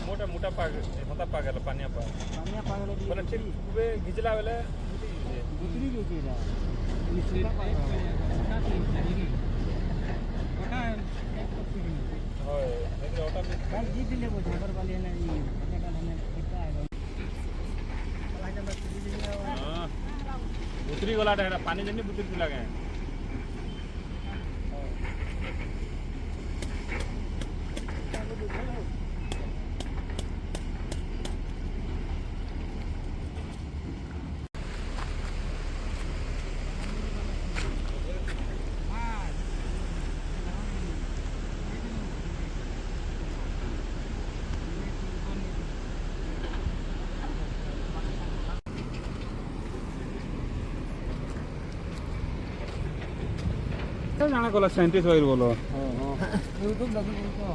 मोटा मोटा पाग होता पागल पानिया पागल बोले ठीक वे घिचला वाले गुतरी गुतरीला निसला ओटा होय लेकिन ओटा में काल जी दिले वो झाबर वाले ने ये का हमें कितना है हां गुतरी वाला है पानी जनी गुतरी लगे जाना कोला साइंटिस्ट वगैरह बोलो यूट्यूब लगी तो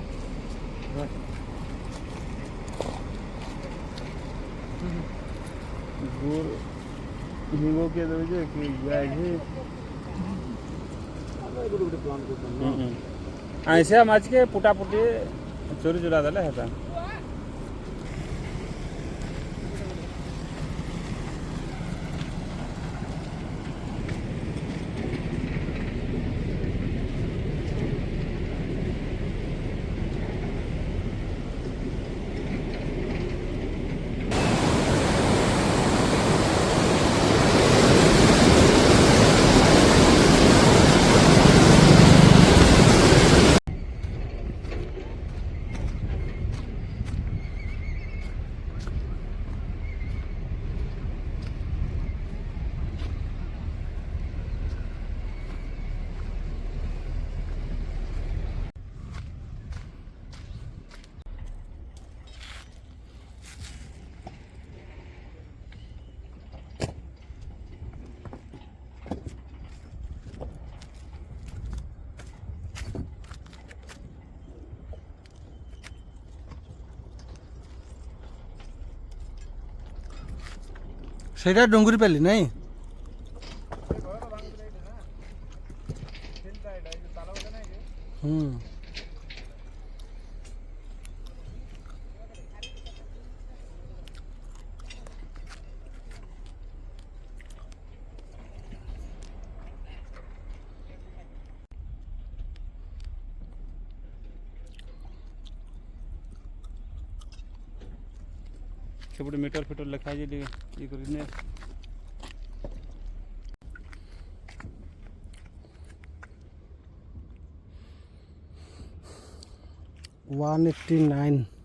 गुर हिंगो के दो जे कि जाय है प्लान करता ऐसे माछ के पुटा पुटी चोरी चुरा देले हेता সেটা ডঙ্গুরি পেলি নাই হুম ସେପଟେ ମିଟର ଫିଟର ଲେଖା ହେଇଛି ଟିକେ ଇଏ କରିକିନା 189